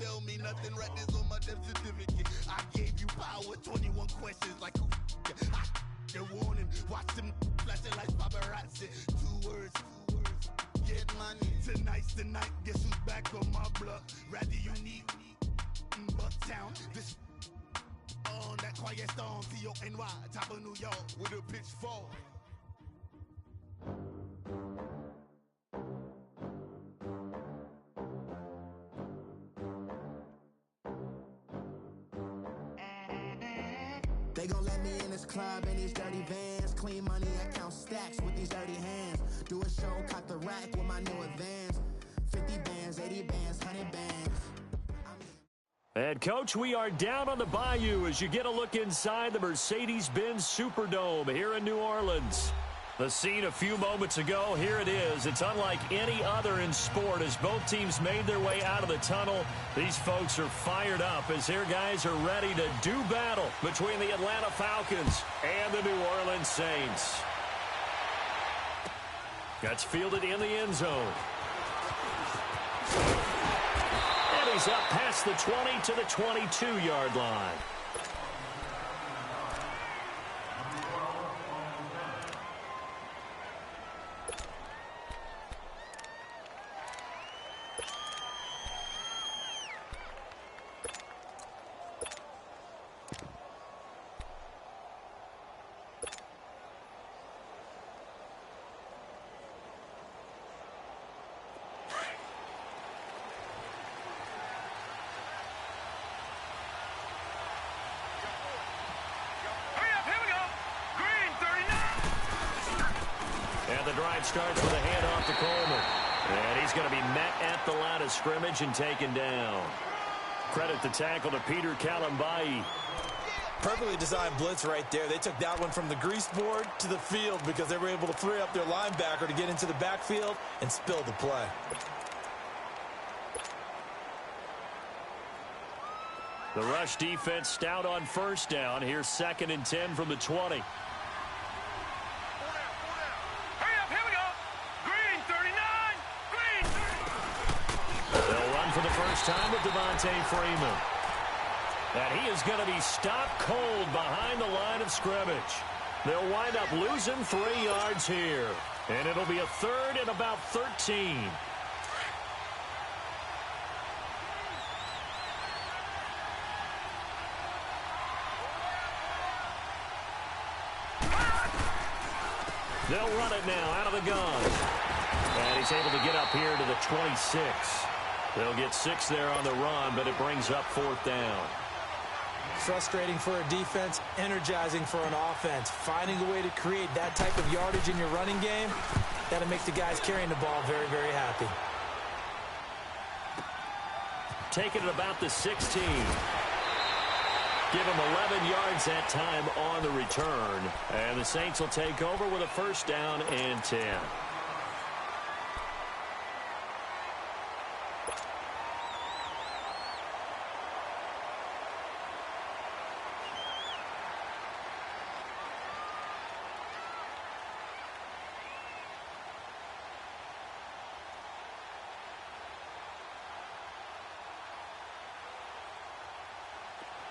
tell me nothing. Right this on my death certificate. I gave you power, 21 questions like who I the warning. Watch them flashing like paparazzi. Two words. Get money. Tonight's the night. Guess who's back on my block? Rather unique. Bucktown. This on that quiet storm. T-O-N-Y. Top of New York with a pitchfork. They gon' let me in this club in these dirty vans. Clean money, I count stacks with these dirty hands. Do a show, caught the rack with my new advance. 50 bands, 80 bands, 100 bands. And, Coach, we are down on the bayou as you get a look inside the Mercedes-Benz Superdome here in New Orleans. The scene a few moments ago, here it is. It's unlike any other in sport as both teams made their way out of the tunnel. These folks are fired up as their guys are ready to do battle between the Atlanta Falcons and the New Orleans Saints. That's fielded in the end zone. And he's up past the 20 to the 22-yard line. The drive starts with a handoff to Coleman. And he's going to be met at the line of scrimmage and taken down. Credit the tackle to Peter Kalambai. Perfectly designed blitz right there. They took that one from the grease board to the field because they were able to free up their linebacker to get into the backfield and spill the play. The rush defense stout on first down. Here's 2nd and 10 from the 20. For the first time with Devontae Freeman. And he is going to be stopped cold behind the line of scrimmage. They'll wind up losing 3 yards here. And it'll be a 3rd and about 13. They'll run it now out of the gun. And he's able to get up here to the 26. They'll get 6 there on the run, but it brings up 4th down. Frustrating for a defense, energizing for an offense. Finding a way to create that type of yardage in your running game, that'll make the guys carrying the ball very, very happy. Taking it about the 16. Give him 11 yards that time on the return. And the Saints will take over with a 1st down and 10.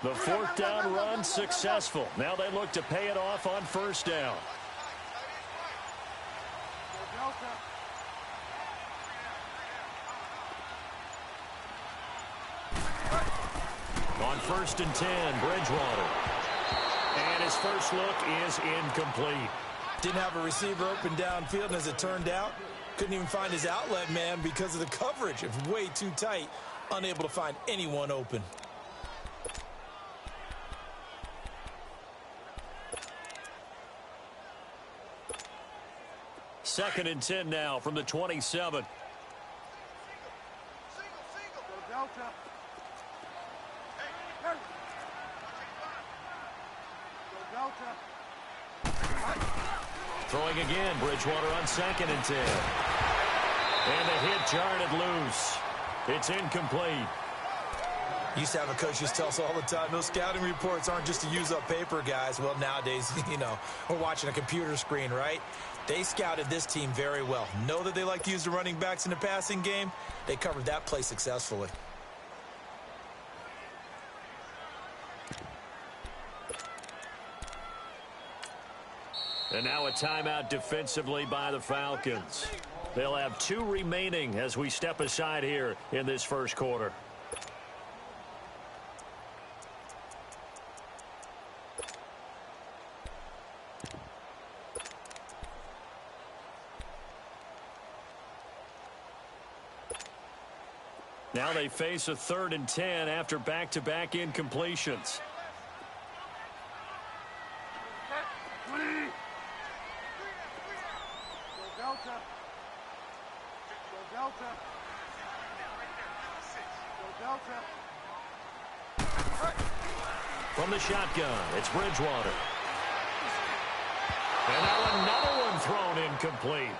The 4th down run successful. Now they look to pay it off on 1st down. On 1st and 10, Bridgewater. And his first look is incomplete. Didn't have a receiver open downfield, and as it turned out, couldn't even find his outlet man because of the coverage. It was way too tight, unable to find anyone open. 2nd and 10 now from the 27. Throwing again, Bridgewater on 2nd and 10. And the hit jarred loose. It's incomplete. Used to have a coach used to tell us all the time, those scouting reports aren't just to use up paper, guys. Well, nowadays, we're watching a computer screen, right? They scouted this team very well. Know that they like to use the running backs in the passing game. They covered that play successfully. And now a timeout defensively by the Falcons. They'll have 2 remaining as we step aside here in this first quarter. Now they face a 3rd and 10 after back-to-back incompletions. From the shotgun, it's Bridgewater. And now another one thrown incomplete.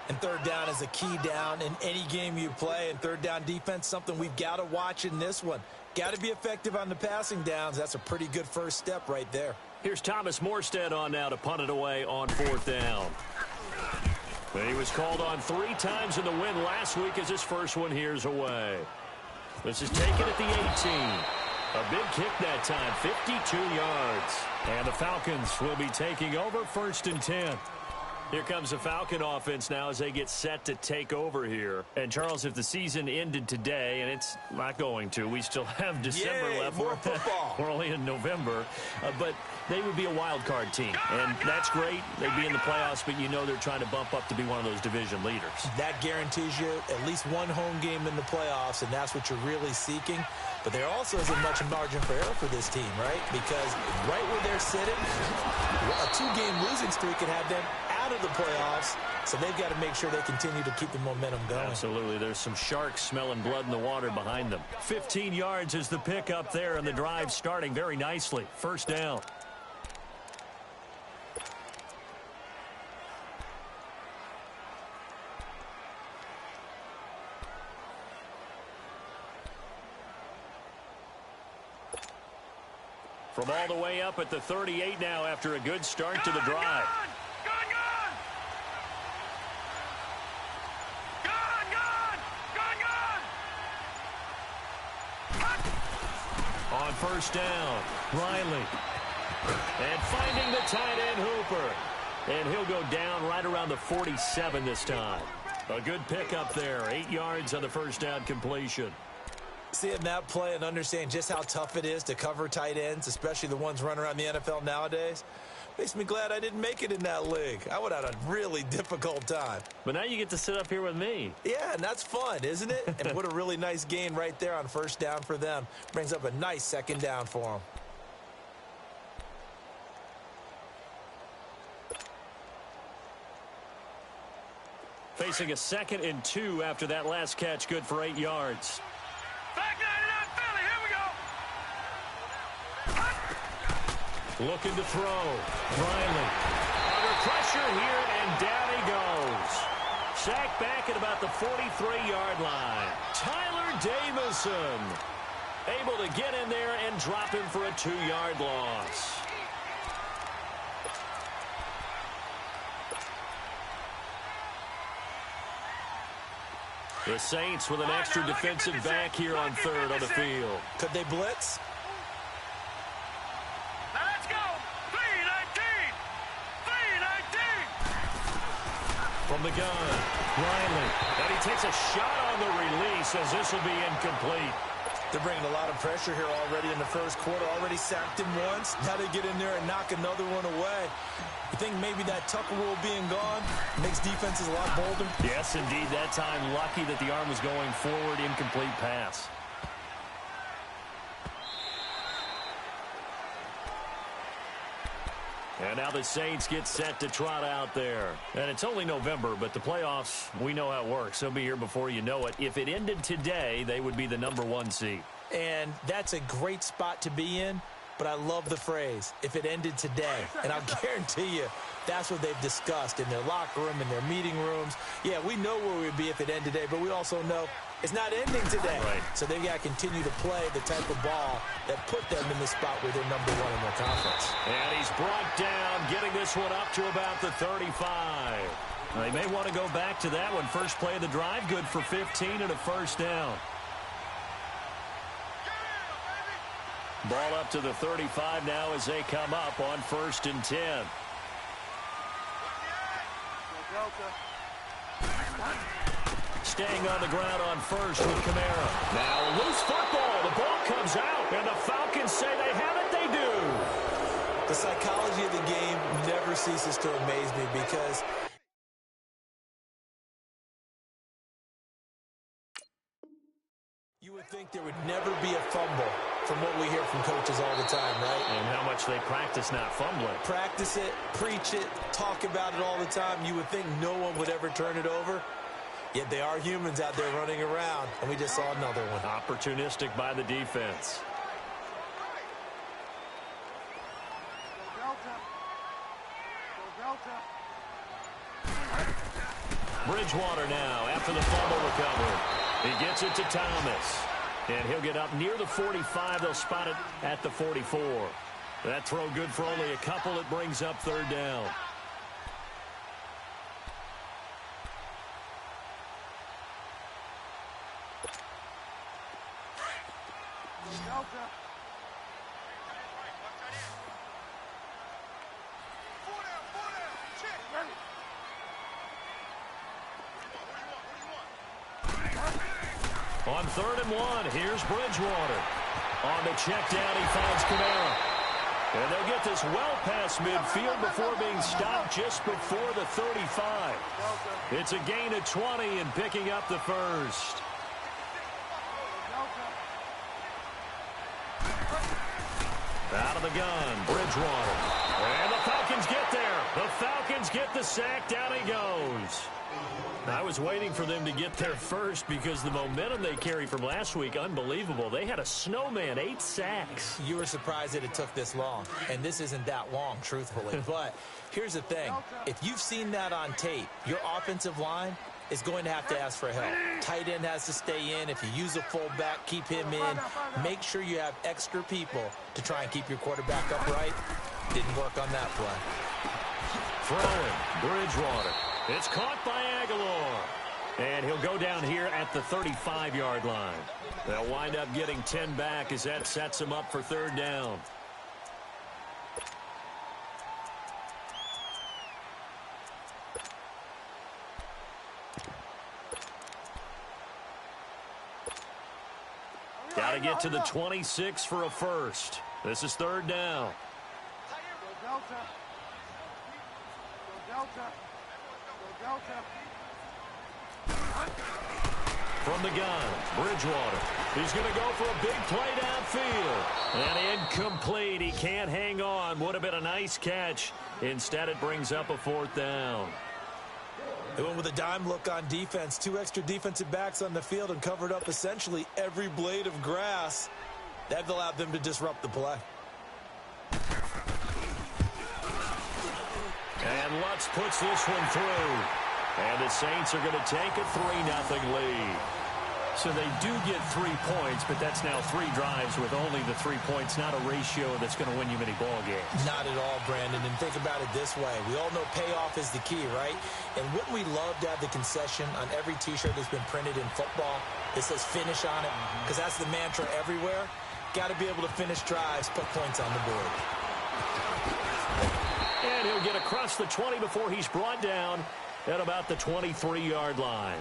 And 3rd down is a key down in any game you play. And 3rd down defense, something we've got to watch in this one. Got to be effective on the passing downs. That's a pretty good first step right there. Here's Thomas Morstead on now to punt it away on 4th down. He was called on 3 times in the win last week as his first one here's away. This is taken at the 18. A big kick that time, 52 yards. And the Falcons will be taking over 1st and 10. Here comes the Falcon offense now as they get set to take over here. And, Charles, if the season ended today, and it's not going to, we still have December left. More football. We're only in November. But they would be a wild card team. And that's great. They'd be in the playoffs, but you know they're trying to bump up to be one of those division leaders. That guarantees you at least one home game in the playoffs, and that's what you're really seeking. But there also isn't much margin for error for this team, right? Because right where they're sitting, a 2-game losing streak can have them out of the playoffs, so they've got to make sure they continue to keep the momentum going. Absolutely. There's some sharks smelling blood in the water behind them. 15 yards is the pick up there, and the drive starting very nicely. 1st down. From all the way up at the 38 now after a good start to the drive. On 1st down, Riley. And finding the tight end Hooper. And he'll go down right around the 47 this time. A good pickup there, 8 yards on the 1st down completion. Seeing that play and understanding just how tough it is to cover tight ends, especially the ones running around the NFL nowadays, makes me glad I didn't make it in that league. I would have had a really difficult time. But now you get to sit up here with me. Yeah, and that's fun, isn't it? And what a really nice gain right there on 1st down for them. Brings up a nice 2nd down for them. Facing a 2nd and 2 after that last catch, good for 8 yards. Back 99 Philly, here we go. Looking to throw. Riley under pressure here, and down he goes. Sacked back at about the 43-yard line. Tyler Davison able to get in there and drop him for a 2-yard loss. The Saints with an extra defensive back here on 3rd on the field. Could they blitz? Now let's go. 3-19. 3-19. From the gun, Riley. And he takes a shot on the release as this will be incomplete. They're bringing a lot of pressure here already in the 1st quarter. Already sacked him once. Now they get in there and knock another one away. You think maybe that Tucker rule being gone makes defenses a lot bolder? Yes, indeed. That time, lucky that the arm was going forward. Incomplete pass. And now the Saints get set to trot out there. And it's only November, but the playoffs, we know how it works. They'll be here before you know it. If it ended today, they would be the #1 seed. And that's a great spot to be in. But I love the phrase, if it ended today. And I'll guarantee you, that's what they've discussed in their locker room, in their meeting rooms. Yeah, we know where we'd be if it ended today, but we also know it's not ending today. Right. So they've got to continue to play the type of ball that put them in the spot where they're #1 in their conference. And he's brought down, getting this one up to about the 35. They may want to go back to that one. First play of the drive, good for 15 and a 1st down. Ball up to the 35 now as they come up on 1st and 10. Staying on the ground on first with Kamara. Now a loose football. The ball comes out, and the Falcons say they have it. They do. The psychology of the game never ceases to amaze me because you would think there would never be a fumble from what we hear from coaches all the time, right? And how much they practice not fumbling. Practice it, preach it, talk about it all the time. You would think no one would ever turn it over. Yet they are humans out there running around, and we just saw another one. Opportunistic by the defense. Bridgewater now after the fumble recovery. He gets it to Thomas. And he'll get up near the 45. They'll spot it at the 44. That throw good for only a couple. It brings up third down. On 3rd and 1, here's Bridgewater. On the check down, he finds Kamara. And they'll get this well past midfield before being stopped just before the 35. It's a gain of 20 and picking up the first. Out of the gun, Bridgewater. And the Falcons get there. The Falcons get the sack. Down he goes. I was waiting for them to get there first because the momentum they carry from last week, unbelievable. They had a snowman, 8 sacks. You were surprised that it took this long, and this isn't that long, truthfully. But here's the thing. If you've seen that on tape, your offensive line is going to have to ask for help. Tight end has to stay in. If you use a fullback, keep him in. Make sure you have extra people to try and keep your quarterback upright. Didn't work on that play. Throwing, Bridgewater. It's caught by Aguilar. And he'll go down here at the 35-yard line. They'll wind up getting 10 back as that sets him up for third down. Got to get to the 26 for a first. This is third down. From the gun, Bridgewater. He's going to go for a big play downfield. And incomplete. He can't hang on. Would have been a nice catch. Instead, it brings up a 4th down. They went with a dime look on defense. 2 extra defensive backs on the field and covered up essentially every blade of grass. That allowed them to disrupt the play. And Lutz puts this one through. And the Saints are going to take a 3-0 lead. So they do get 3 points, but that's now 3 drives with only the 3 points, not a ratio that's going to win you many ball games. Not at all, Brandon. And think about it this way. We all know payoff is the key, right? And wouldn't we love to have the concession on every T-shirt that's been printed in football? It says finish on it, because that's the mantra everywhere. Got to be able to finish drives, put points on the board. And he'll get across the 20 before he's brought down at about the 23-yard line.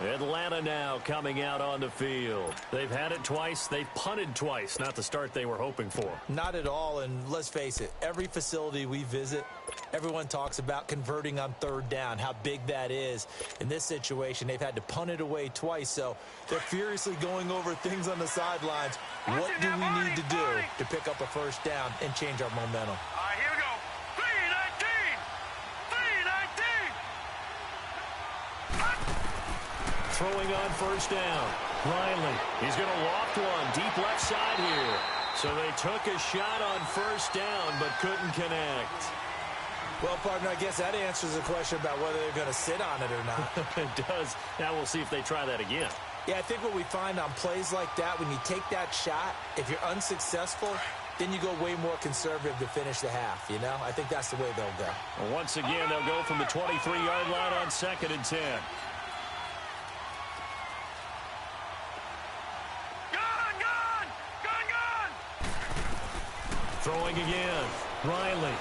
Atlanta now coming out on the field. They've had it twice. They've punted twice. Not the start they were hoping for. Not at all, and let's face it, every facility we visit, everyone talks about converting on 3rd down, how big that is. In this situation, they've had to punt it away twice, so they're furiously going over things on the sidelines. What do we need to do to pick up a 1st down and change our momentum? Here we go. 3-19. Throwing on 1st down. Riley, he's going to loft one deep left side here. So they took a shot on 1st down but couldn't connect. Well, partner, I guess that answers the question about whether they're going to sit on it or not. It does. Now we'll see if they try that again. Yeah, I think what we find on plays like that, when you take that shot, if you're unsuccessful, then you go way more conservative to finish the half, you know? I think that's the way they'll go. Well, once again, they'll go from the 23-yard line on 2nd and 10. Throwing again. Riley.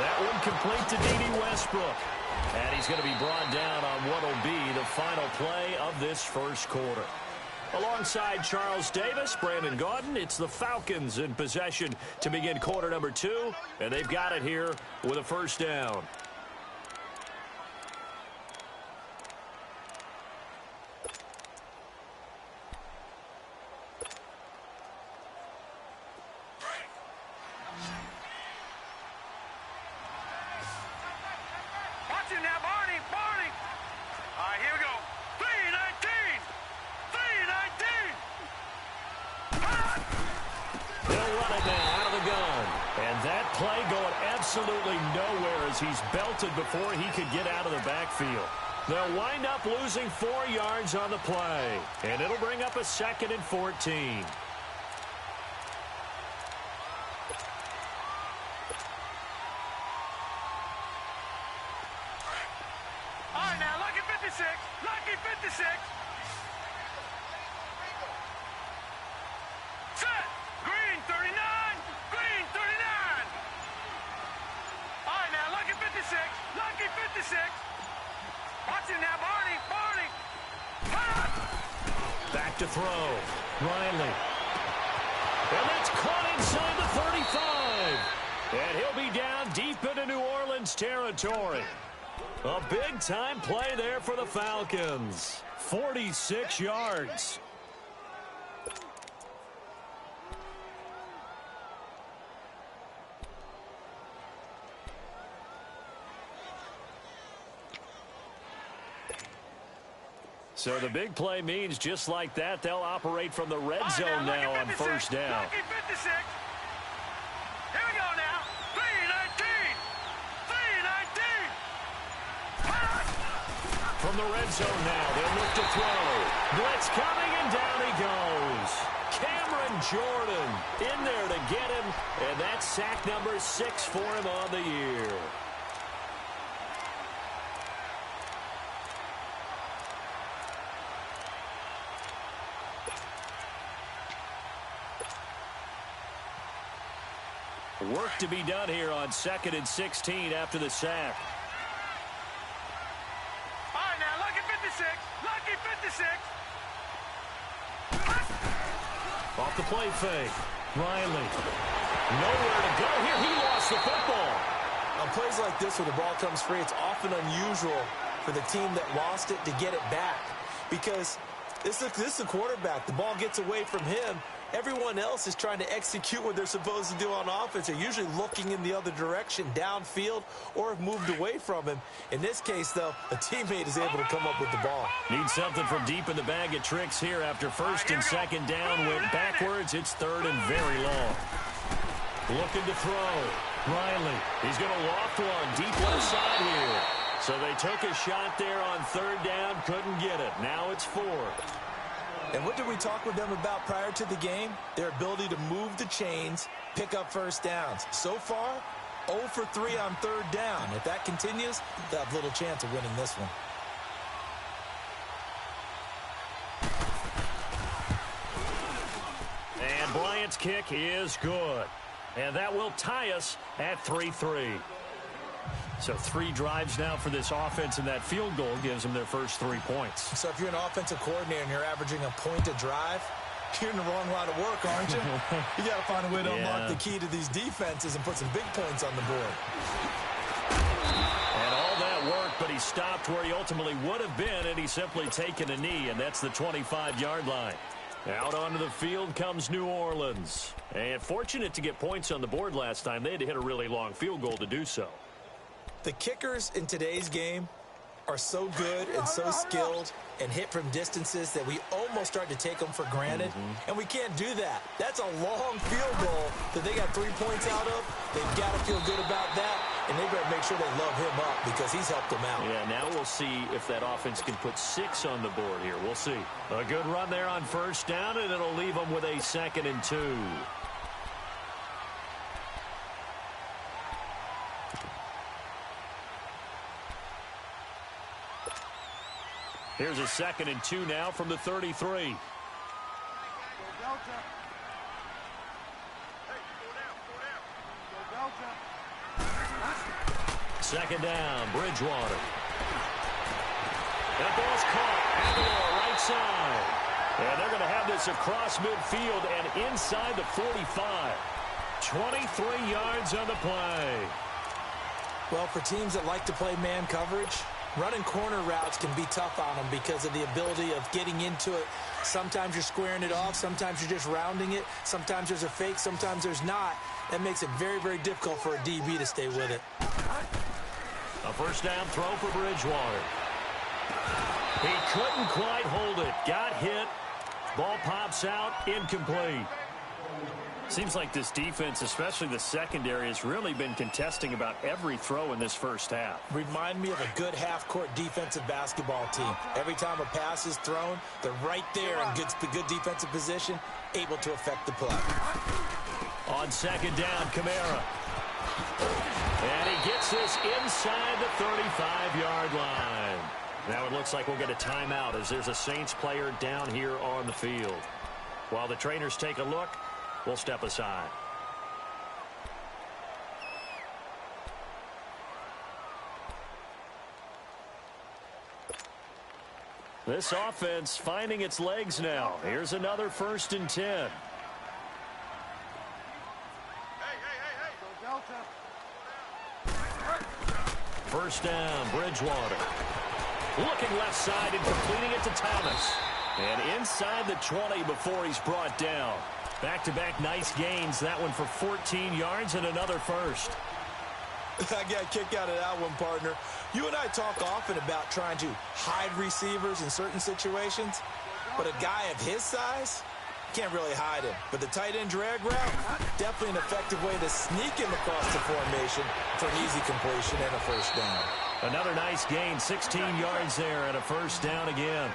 That one complete to D.D. Westbrook. And he's going to be brought down on what will be the final play of this first quarter. Alongside Charles Davis, Brandon Gaudin, it's the Falcons in possession to begin quarter number 2, and they've got it here with a first down. Absolutely nowhere as he's belted before he could get out of the backfield. They'll wind up losing 4 yards on the play, and it'll bring up a 2nd and 14. All right, now, lucky 56. Lucky 56. Set. Green 39. Green 39. All right, now, lucky 56. Lucky 56. Watch it now, Barney. Barney. Back to throw. Riley. And that's caught inside the 35. And he'll be down deep into New Orleans territory. A big-time play there for the Falcons. 46 yards. So the big play means just like that, they'll operate from the red zone now on first down. Lucky 56. Here we go now. 319. 319. From the red zone now, they'll look to throw. Blitz coming, and down he goes. Cameron Jordan in there to get him, and that's sack number 6 for him on the year. Work to be done here on 2nd and 16 after the sack. All right, now, lucky 56. Lucky 56. Off the play fake. Riley. Nowhere to go here. He lost the football. On plays like this where the ball comes free, it's often unusual for the team that lost it to get it back. Because this is the quarterback. The ball gets away from him. Everyone else is trying to execute what they're supposed to do on offense. They're usually looking in the other direction, downfield, or have moved away from him. In this case, though, a teammate is able to come up with the ball. Need something from deep in the bag of tricks here after first and second down went backwards. It's 3rd and very long. Looking to throw. Riley. He's going to loft one deep left side here. So they took a shot there on 3rd down, couldn't get it. Now it's 4th. And what did we talk with them about prior to the game? Their ability to move the chains, pick up first downs. So far, 0 for 3 on 3rd down. If that continues, they'll have little chance of winning this one. And Bryant's kick is good. And that will tie us at 3-3. So 3 drives now for this offense, and that field goal gives them their first 3 points. So if you're an offensive coordinator and you're averaging a point a drive, you're in the wrong line of work, aren't you? You got to find a way to unlock the key to these defenses and put some big points on the board. And all that work, but he stopped where he ultimately would have been, and he's simply taken a knee, and that's the 25-yard line. Out onto the field comes New Orleans. And fortunate to get points on the board last time. They had to hit a really long field goal to do so. The kickers in today's game are so good and so skilled and hit from distances that we almost start to take them for granted. And we can't do that. That's a long field goal that they got 3 points out of. They've got to feel good about that, and they better make sure they love him up because he's helped them out. Yeah, now we'll see if that offense can put 6 on the board here. We'll see. A good run there on first down, and it'll leave them with a 2nd and 2. Here's a 2nd and 2 now from the 33. Second down, Bridgewater. That ball's caught. Aguilar, right side. And they're going to have this across midfield and inside the 45. 23 yards on the play. Well, for teams that like to play man coverage, running corner routes can be tough on them because of the ability of getting into it. Sometimes you're squaring it off. Sometimes you're just rounding it. Sometimes there's a fake. Sometimes there's not. That makes it very, very difficult for a DB to stay with it. A first down throw for Bridgewater. He couldn't quite hold it. Got hit. Ball pops out. Incomplete. Seems like this defense, especially the secondary, has really been contesting about every throw in this first half. Remind me of a good half-court defensive basketball team. Every time a pass is thrown, they're right there in good defensive position, able to affect the play. On second down, Kamara. And he gets this inside the 35-yard line. Now it looks like we'll get a timeout as there's a Saints player down here on the field. While the trainers take a look, we'll step aside. This offense finding its legs now. Here's another 1st and 10. First down, Bridgewater. Looking left side and completing it to Thomas. And inside the 20 before he's brought down. Back-to-back nice gains. That one for 14 yards and another first. I got a kick out of that one, partner. You and I talk often about trying to hide receivers in certain situations. But a guy of his size, can't really hide him. But the tight end drag route, definitely an effective way to sneak him across the formation for an easy completion and a first down. Another nice gain, 16 yards there and a first down again.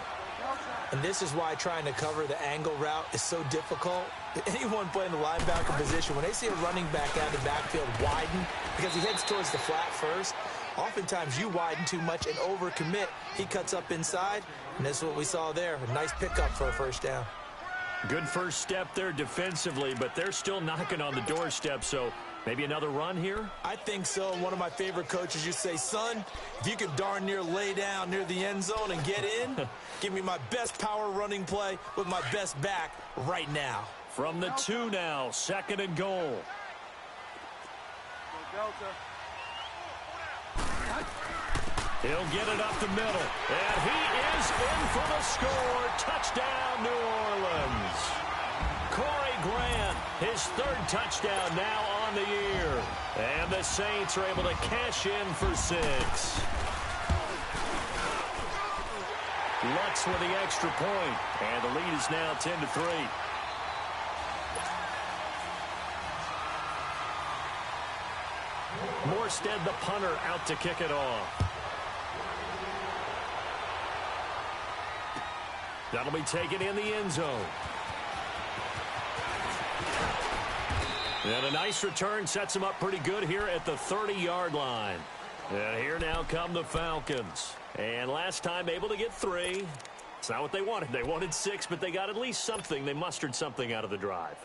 And this is why trying to cover the angle route is so difficult. Anyone playing the linebacker position, when they see a running back out of the backfield widen because he heads towards the flat first, oftentimes you widen too much and overcommit. He cuts up inside, and this is what we saw there. A nice pickup for a first down. Good first step there defensively, but they're still knocking on the doorstep, so maybe another run here? I think so. One of my favorite coaches used to say, son, if you can darn near lay down near the end zone and get in, give me my best power running play with my best back right now. From the 2 now, 2nd and goal. He'll get it up the middle, and he is in for the score. Touchdown, New Orleans. Corey Grant, his 3rd touchdown now on the year. And the Saints are able to cash in for 6. Lutz with the extra point, and the lead is now 10-3. Morstead, the punter, out to kick it off. That'll be taken in the end zone. And a nice return sets him up pretty good here at the 30-yard line. And here now come the Falcons. And last time able to get 3. It's not what they wanted. They wanted 6, but they got at least something. They mustered something out of the drive.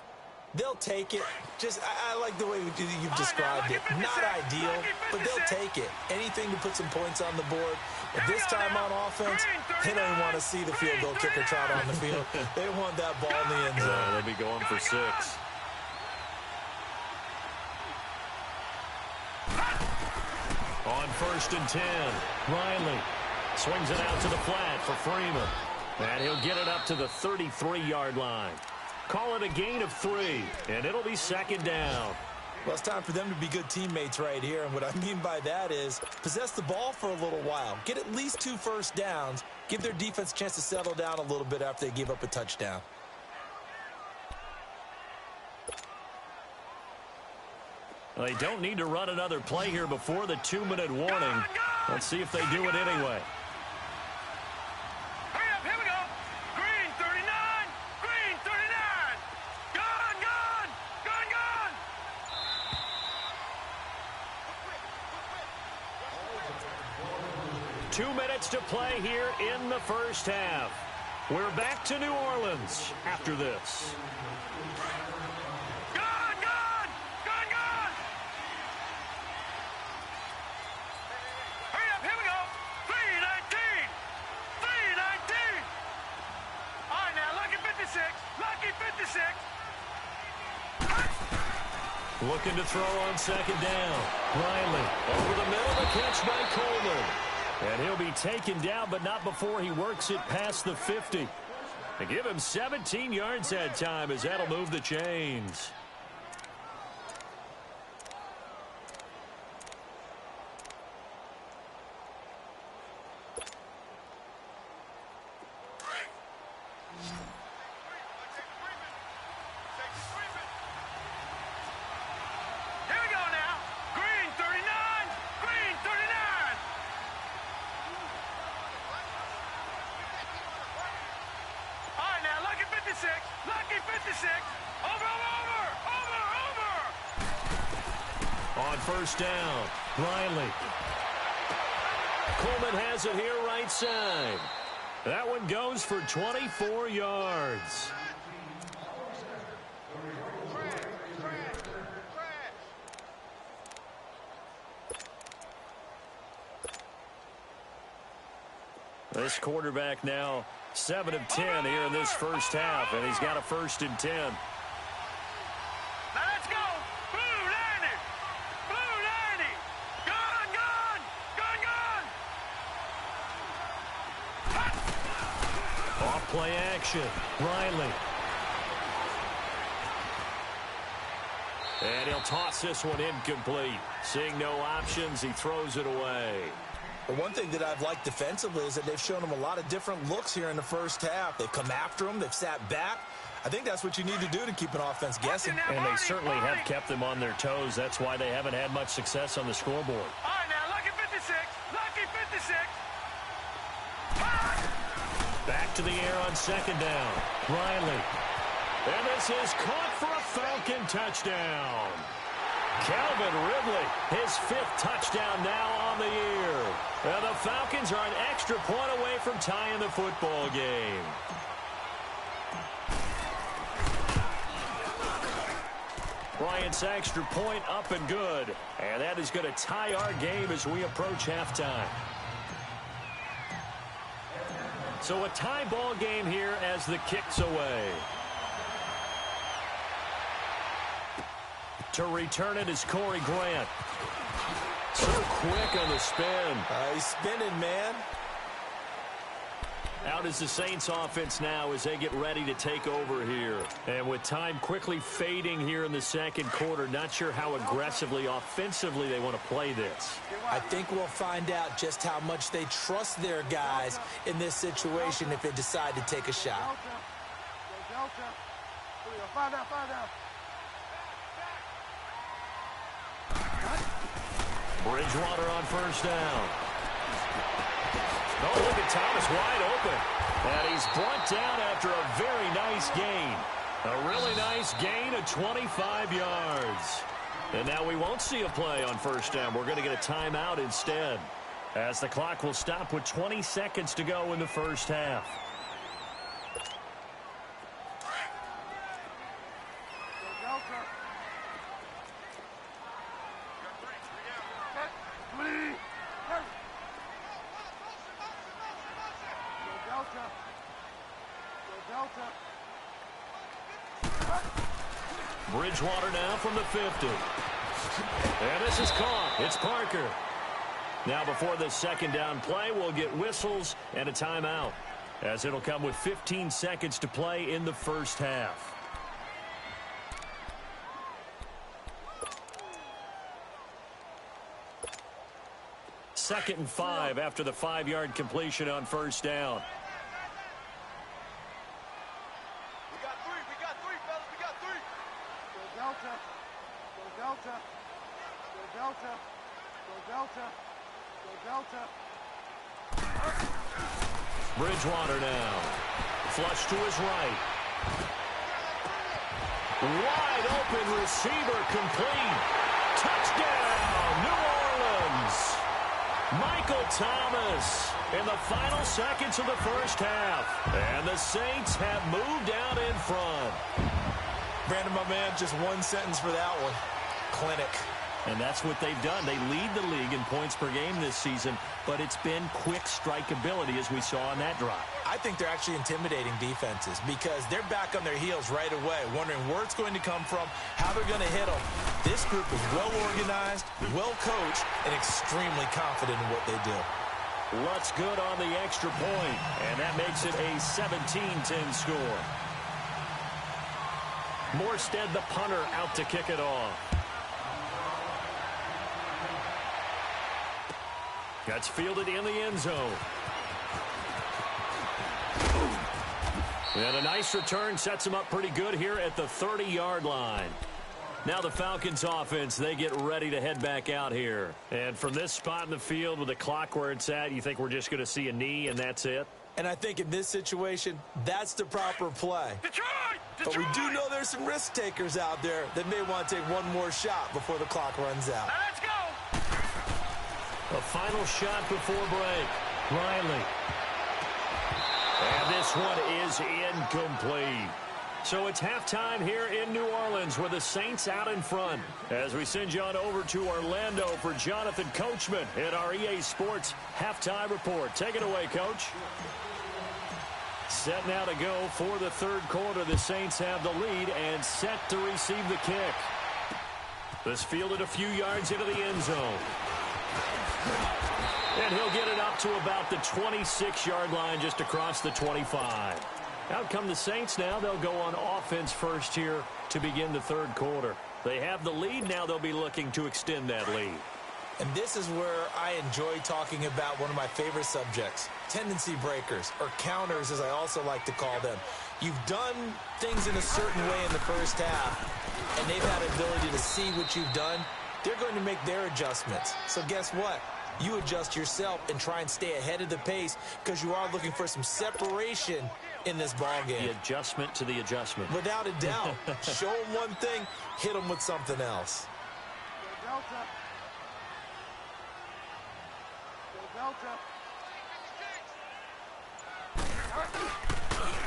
They'll take it. I like the way you've described it. Not ideal, but they'll take it. Anything to put some points on the board. But this time on offense, they don't even want to see the field goal kicker trot on the field. They want that ball in the end zone. They'll be going for 6. On 1st and 10, Riley swings it out to the flat for Freeman. And he'll get it up to the 33-yard line. Call it a gain of 3, and it'll be 2nd down. Well, it's time for them to be good teammates right here, and what I mean by that is possess the ball for a little while. Get at least 2 first downs. Give their defense a chance to settle down a little bit after they give up a touchdown. Well, they don't need to run another play here before the 2-minute warning. Let's see if they do it anyway. To play here in the first half. We're back to New Orleans after this. 56. Looking to throw on second down. Riley over the middle, the catch by Coleman. And he'll be taken down, but not before he works it past the 50. They give him 17 yards that time, as that'll move the chains. Lucky 56. Over. On first down, Riley. Coleman has it here right side. That one goes for 24 yards. This quarterback now 7 of 10 here in this first half, and he's got a 1st and 10. Now let's go. Blue 90. Blue 90. Gun. Off play action. Riley. And he'll toss this one incomplete. Seeing no options, he throws it away. The one thing that I've liked defensively is that they've shown him a lot of different looks here in the first half. They've come after him. They've sat back. I think that's what you need to do to keep an offense guessing. And they certainly have kept them on their toes. That's why they haven't had much success on the scoreboard. All right, now, Lucky 56. Lucky 56. Back to the air on second down. Riley. And this is caught for a Falcon touchdown. Calvin Ridley, his 5th touchdown now on the year. And the Falcons are an extra point away from tying the football game. Bryant's extra point up and good. And that is going to tie our game as we approach halftime. So a tie ball game here as the kick's away. To return it is Corey Grant. So quick on the spin. He's spinning, man. Out is the Saints offense now as they get ready to take over here. And with time quickly fading here in the second quarter, not sure how aggressively, offensively they want to play this. I think we'll find out just how much they trust their guys in this situation if they decide to take a shot. Find out. Bridgewater on first down. Oh, look at Thomas wide open. And he's brought down after a very nice gain. A really nice gain of 25 yards. And now we won't see a play on first down. We're going to get a timeout instead, as the clock will stop with 20 seconds to go in the first half. Bridgewater now from the 50. And this is caught. It's Parker. Now before this second down play, we'll get whistles and a timeout, as it'll come with 15 seconds to play in the first half. Second and 5 after the 5-yard completion on first down. Bridgewater now. Flush to his right. Wide open receiver complete. Touchdown, New Orleans. Michael Thomas in the final seconds of the first half. And the Saints have moved out in front. Brandon, my man, just one sentence for that one. Clinic. And that's what they've done. They lead the league in points per game this season, but it's been quick strikeability as we saw on that drive. I think they're actually intimidating defenses because they're back on their heels right away, wondering where it's going to come from, how they're going to hit them. This group is well organized, well coached, and extremely confident in what they do. Lutz good on the extra point, and that makes it a 17-10 score. Morstead, the punter, out to kick it off. That's fielded in the end zone. And a nice return sets him up pretty good here at the 30-yard line. Now the Falcons offense, they get ready to head back out here. And from this spot in the field with the clock where it's at, you think we're just going to see a knee and that's it? And I think in this situation, that's the proper play. Detroit! But we do know there's some risk takers out there that may want to take one more shot before the clock runs out. Now let's go! A final shot before break. Riley. And this one is incomplete. So it's halftime here in New Orleans with the Saints out in front. As we send you on over to Orlando for Jonathan Coachman at our EA Sports Halftime Report. Take it away, Coach. Set now to go for the third quarter. The Saints have the lead and set to receive the kick. This fielded a few yards into the end zone. And he'll get it up to about the 26-yard line just across the 25. Out come the Saints now. They'll go on offense first here to begin the third quarter. They have the lead. Now they'll be looking to extend that lead. And this is where I enjoy talking about one of my favorite subjects, tendency breakers, or counters as I also like to call them. You've done things in a certain way in the first half, and they've had an ability to see what you've done. They're going to make their adjustments. So guess what? You adjust yourself and try and stay ahead of the pace because you are looking for some separation in this ball game. The adjustment to the adjustment. Without a doubt. Show them one thing, hit them with something else.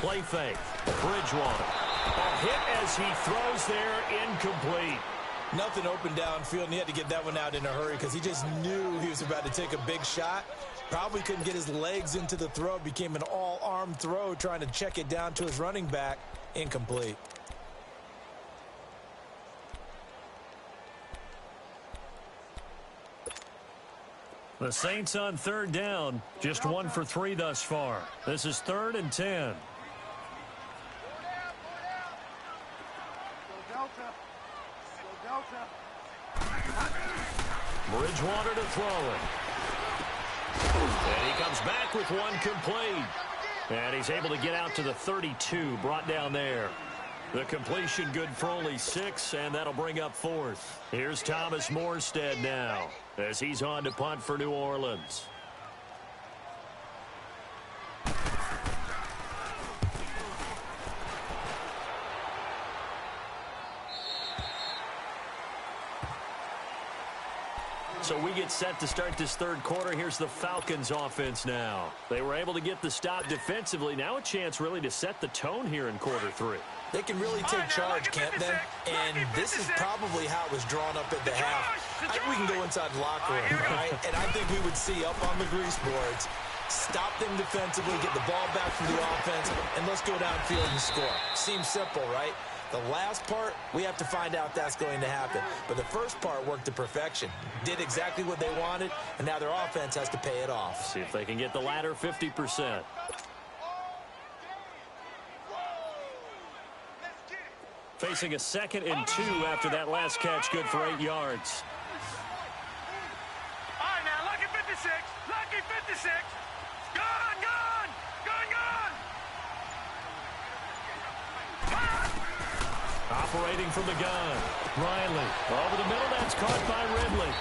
Play fake. Bridgewater. A hit as he throws there, incomplete. Nothing open downfield, and he had to get that one out in a hurry because he just knew he was about to take a big shot. Probably couldn't get his legs into the throw. Became an all-arm throw trying to check it down to his running back. Incomplete. The Saints on third down. Just 1 for 3 thus far. This is 3rd and 10. Bridgewater to throw it. And he comes back with one complete. And he's able to get out to the 32, brought down there. The completion good for only 6, and that'll bring up 4th. Here's Thomas Morstead now as he's on to punt for New Orleans. So we get set to start this third quarter. Here's the Falcons offense now. They were able to get the stop defensively. Now a chance really to set the tone here in quarter 3. They can really take charge, can't they? And this is probably how it was drawn up at the half. I think we can go inside the locker room, right? And I think we would see up on the grease boards, stop them defensively, get the ball back from the offense, and let's go downfield and score. Seems simple, right? The last part, we have to find out that's going to happen. But the first part worked to perfection. Did exactly what they wanted, and now their offense has to pay it off. See if they can get the latter 50%. Facing a 2nd and 2 after that last catch, good for 8 yards. All right, now, lucky 56. Lucky 56. Gone, gone. Gone, gone. Operating from the gun. Riley over the middle. That's caught by Ridley.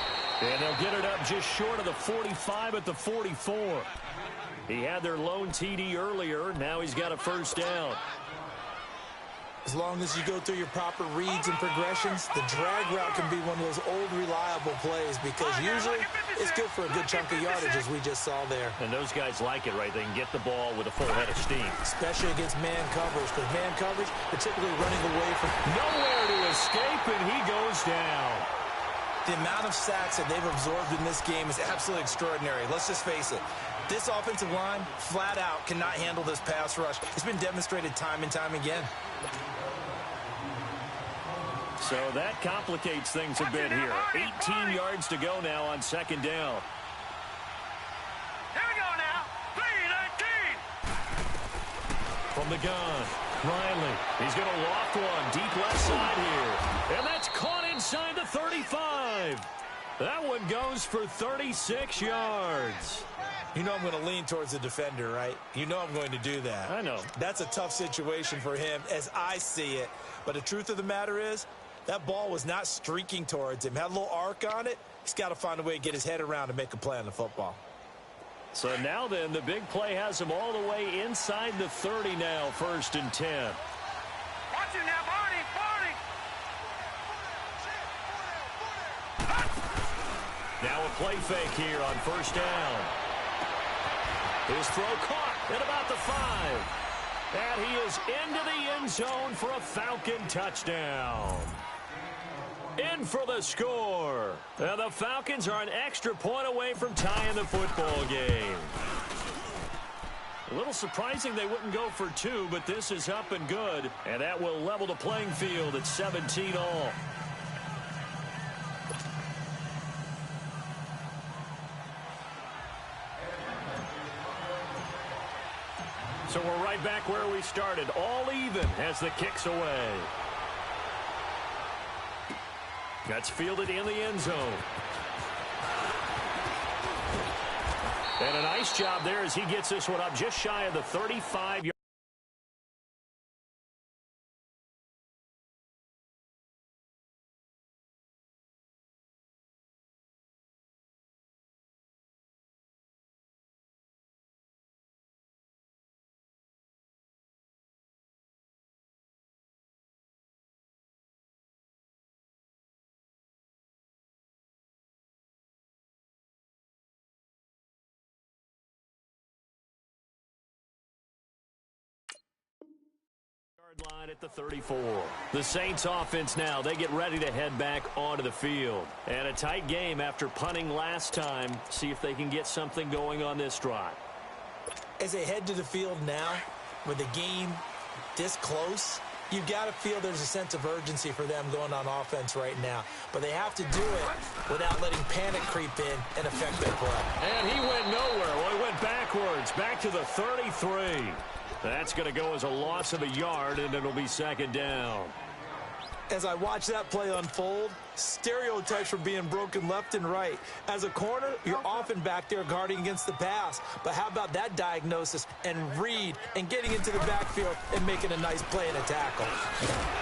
And they'll get it up just short of the 45 at the 44. He had their lone TD earlier. Now he's got a first down. As long as you go through your proper reads and progressions, the drag route can be one of those old reliable plays because usually it's good for a good chunk of yardage as we just saw there. And those guys like it, right? They can get the ball with a full head of steam. Especially against man coverage because man coverage, they're typically running away from. Nowhere to escape, and he goes down. The amount of sacks that they've absorbed in this game is absolutely extraordinary. Let's just face it. This offensive line, flat out, cannot handle this pass rush. It's been demonstrated time and time again. So that complicates things a bit here. 18 yards to go now on second down. Here we go now. 3-19. From the gun, Riley. He's going to loft one deep left side here. And that's caught inside the 35. That one goes for 36 yards. You know I'm going to lean towards the defender, right? You know I'm going to do that. I know. That's a tough situation for him as I see it. But the truth of the matter is, that ball was not streaking towards him. Had a little arc on it. He's got to find a way to get his head around and make a play on the football. So now then, the big play has him all the way inside the 30 now, 1st and 10. Watch him now, Barney. Now a play fake here on 1st down. His throw caught at about the 5. And he is into the end zone for a Falcon touchdown. In for the score. And the Falcons are an extra point away from tying the football game. A little surprising they wouldn't go for 2, but this is up and good. And that will level the playing field at 17 all. So we're right back where we started, all even as the kick's away. That's fielded in the end zone. And a nice job there as he gets this one up just shy of the 35-yard. Line at the 34. The Saints offense now, they get ready to head back onto the field. And a tight game after punting last time. See if they can get something going on this drive. As they head to the field now, with the game this close, you've got to feel there's a sense of urgency for them going on offense right now. But they have to do it without letting panic creep in and affect their play. And he went nowhere. Well, he went backwards, back to the 33. That's going to go as a loss of a yard, and it'll be second down. As I watch that play unfold, stereotypes for being broken left and right. As a corner, you're often back there guarding against the pass. But how about that diagnosis and read and getting into the backfield and making a nice play and a tackle?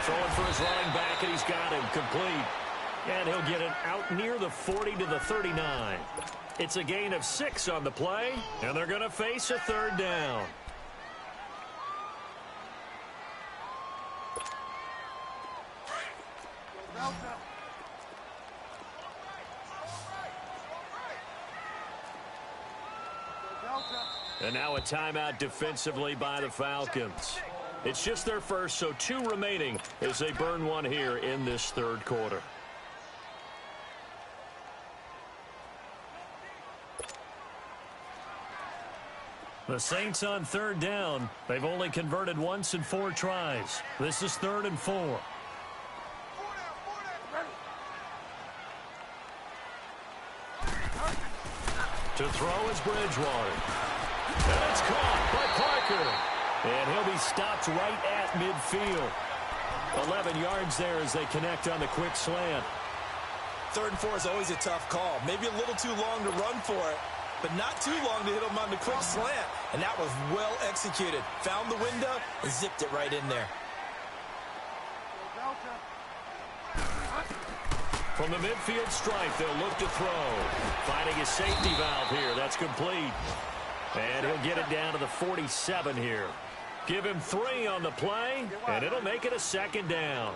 Throwing for his running back, and he's got him complete. And he'll get it out near the 40 to the 39. It's a gain of 6 on the play, and they're going to face a 3rd down. And now a timeout defensively by the Falcons. It's just their first, so 2 remaining as they burn one here in this 3rd quarter. The Saints on 3rd down. They've only converted once in 4 tries. This is 3rd and 4. To throw is Bridgewater. And it's caught by Parker. And he'll be stopped right at midfield. 11 yards there as they connect on the quick slant. 3rd and 4 is always a tough call. Maybe a little too long to run for it, but not too long to hit him on the quick slant. And that was well executed. Found the window and zipped it right in there. From the midfield stripe, they'll look to throw. Finding his safety valve here. That's complete. And he'll get it down to the 47 here. Give him 3 on the play, and it'll make it a 2nd down.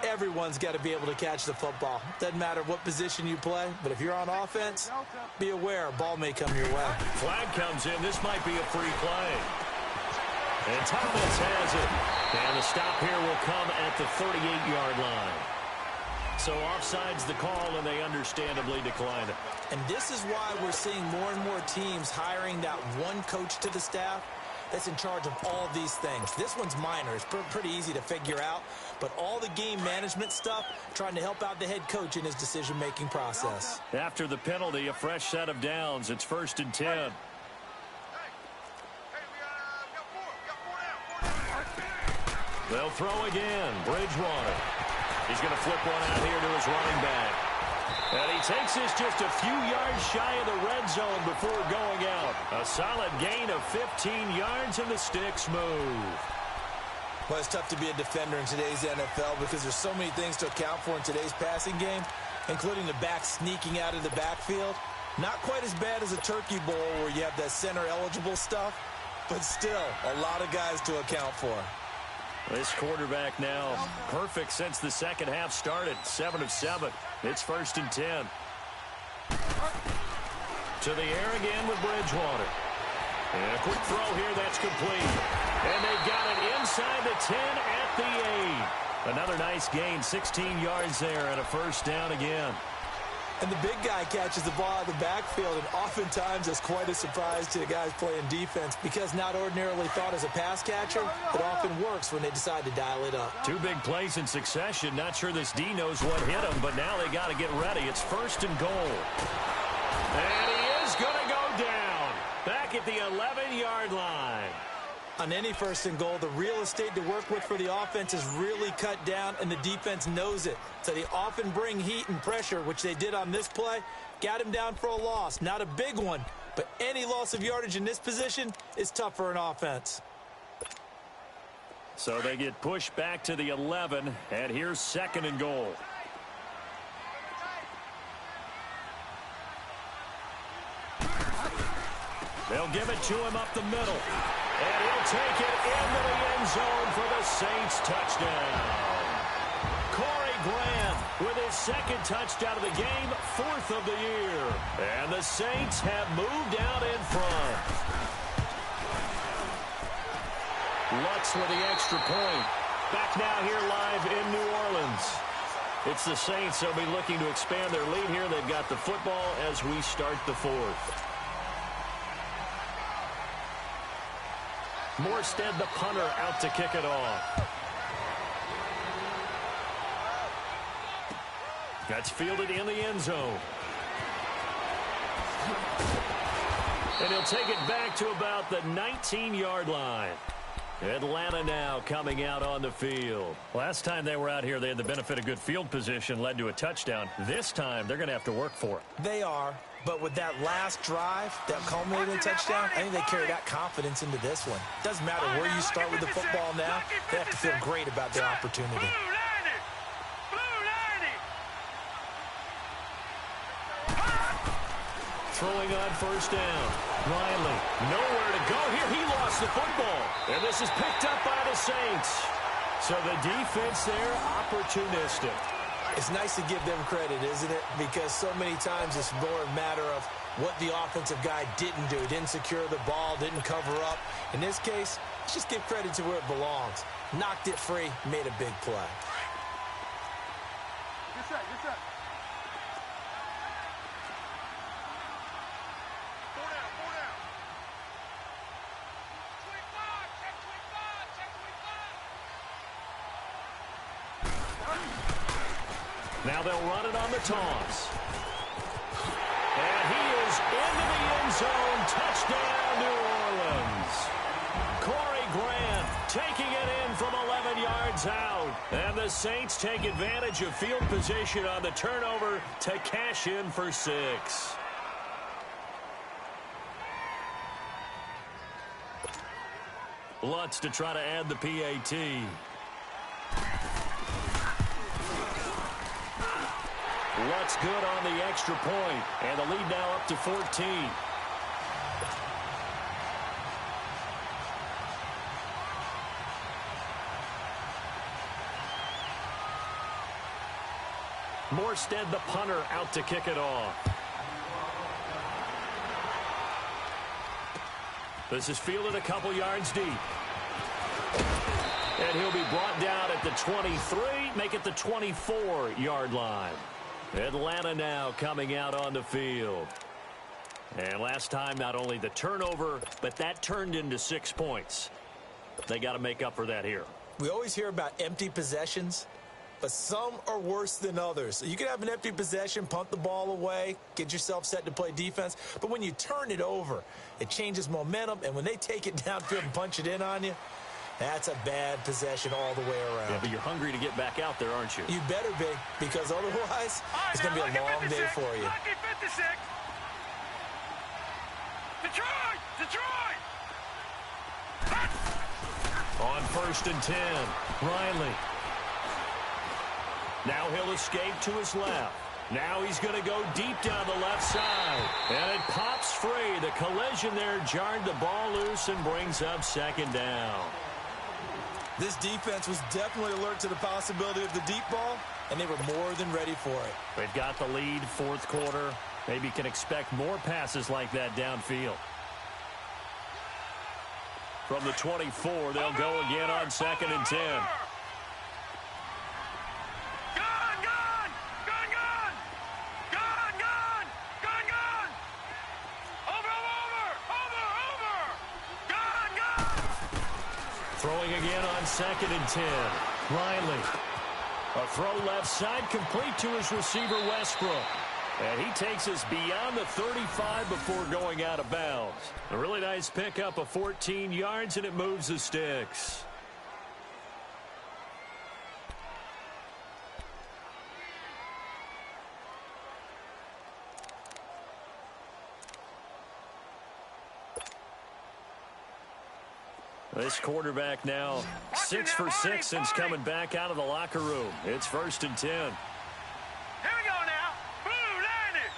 Everyone's got to be able to catch the football. Doesn't matter what position you play, but if you're on offense, be aware a ball may come your way. Flag comes in. This might be a free play. And Thomas has it. And the stop here will come at the 38-yard line. So offside's the call, and they understandably decline it. And this is why we're seeing more and more teams hiring that one coach to the staff that's in charge of all these things. This one's minor. It's pretty easy to figure out. But all the game management stuff, trying to help out the head coach in his decision-making process. After the penalty, a fresh set of downs. It's 1st and 10. They'll throw again. Bridgewater. He's going to flip one out here to his running back. And he takes this just a few yards shy of the red zone before going out. A solid gain of 15 yards, and the sticks move. Well, it's tough to be a defender in today's NFL because there's so many things to account for in today's passing game, including the back sneaking out of the backfield. Not quite as bad as a turkey bowl where you have that center-eligible stuff, but still a lot of guys to account for. This quarterback now perfect since the second half started. 7 of 7. It's 1st and 10. To the air again with Bridgewater. And a quick throw here that's complete. And they've got it inside the 10 at the 8. Another nice gain, 16 yards there, and a 1st down again. And the big guy catches the ball out of the backfield, and oftentimes it's quite a surprise to the guys playing defense because not ordinarily thought as a pass catcher, it often works when they decide to dial it up. 2 big plays in succession. Not sure this D knows what hit him, but now they got to get ready. It's 1st and goal. And he is going to go down back at the 11-yard line. On any 1st and goal, the real estate to work with for the offense is really cut down, and the defense knows it. So they often bring heat and pressure, which they did on this play. Got him down for a loss. Not a big one, but any loss of yardage in this position is tough for an offense. So they get pushed back to the 11, and here's 2nd and goal. They'll give it to him up the middle. And he'll take it into the end zone for the Saints touchdown. Corey Grant with his 2nd touchdown of the game, 4th of the year. And the Saints have moved out in front. Lutz with the extra point. Back now here live in New Orleans. It's the Saints. They'll be looking to expand their lead here. They've got the football as we start the 4th. Morstead, the punter, out to kick it off. That's fielded in the end zone. And he'll take it back to about the 19-yard line. Atlanta now coming out on the field. Last time they were out here, they had the benefit of good field position, led to a touchdown. This time, they're going to have to work for it. They are. But with that last drive that culminated in a touchdown, I think they carry that confidence into this one. Doesn't matter where you start with the football now, they have to feel great about their opportunity. Throwing on 1st down. Riley, nowhere to go here. He lost the football. And this is picked up by the Saints. So the defense there, opportunistic. It's nice to give them credit, isn't it? Because so many times it's more a matter of what the offensive guy didn't do. Didn't secure the ball, didn't cover up. In this case, let's just give credit to where it belongs. Knocked it free, made a big play. Good set, good set. Four down. Check 25. Now they'll run it on the toss. And he is into the end zone. Touchdown, New Orleans. Corey Grant taking it in from 11 yards out. And the Saints take advantage of field position on the turnover to cash in for 6. Lutz to try to add the PAT. Lutz good on the extra point, and the lead now up to 14. Morstead, the punter, out to kick it off. This is fielded a couple yards deep. And he'll be brought down at the 23, make it the 24-yard line. Atlanta now coming out on the field. And last time, not only the turnover, but that turned into 6 points. They got to make up for that here. We always hear about empty possessions, but some are worse than others. So you can have an empty possession, punt the ball away, get yourself set to play defense. But when you turn it over, it changes momentum. And when they take it downfield and punch it in on you, that's a bad possession all the way around. Yeah, but you're hungry to get back out there, aren't you? You better be, because otherwise, it's going to be a long day for you. Lucky 56. Detroit! Detroit! On 1st and 10, Riley. Now he'll escape to his left. Now he's going to go deep down the left side. And it pops free. The collision there jarred the ball loose and brings up 2nd down. This defense was definitely alert to the possibility of the deep ball, and they were more than ready for it. They've got the lead, 4th quarter. Maybe can expect more passes like that downfield. From the 24, they'll go again on 2nd and 10. Throwing again on 2nd and 10. Riley. A throw left side complete to his receiver, Westbrook. And he takes us beyond the 35 before going out of bounds. A really nice pickup of 14 yards, and it moves the sticks. This quarterback now 6 for 6 since coming back out of the locker room. It's 1st and 10. Here we go now. Blue landed.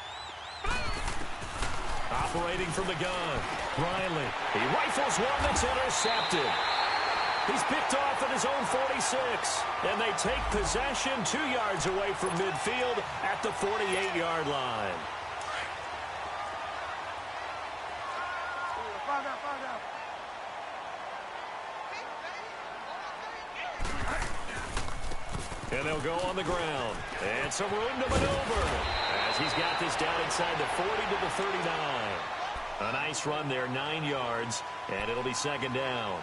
Operating from the gun. Riley. He rifles one that's intercepted. He's picked off at his own 46. And they take possession 2 yards away from midfield at the 48-yard line. And they'll go on the ground. And some room to maneuver as he's got this down inside the 40 to the 39. A nice run there, 9 yards, and it'll be 2nd down.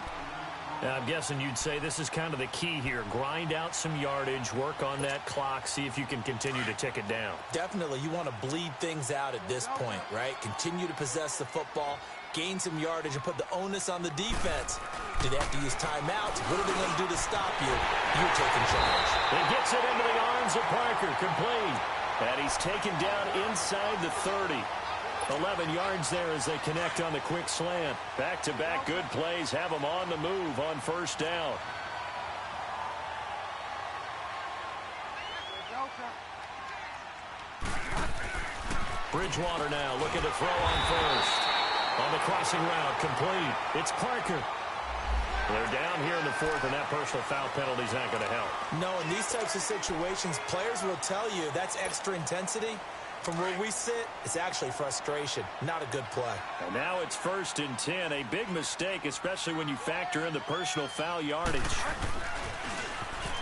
Now, I'm guessing you'd say this is kind of the key here. Grind out some yardage, work on that clock, see if you can continue to tick it down. Definitely, you want to bleed things out at this point, right? Continue to possess the football, gain some yardage, and put the onus on the defense. Do they have to use timeouts? What are they going to do to stop you? You're taking charge. He gets it into the arms of Parker, complete. And he's taken down inside the 30. 11 yards there as they connect on the quick slant. Back-to-back good plays have them on the move on 1st down. Bridgewater now looking to throw on 1st. On the crossing route, complete. It's Parker. They're down here in the 4th, and that personal foul penalty is not going to help. No, in these types of situations, players will tell you that's extra intensity. From where we sit, it's actually frustration, not a good play. And now it's 1st and 10, a big mistake, especially when you factor in the personal foul yardage.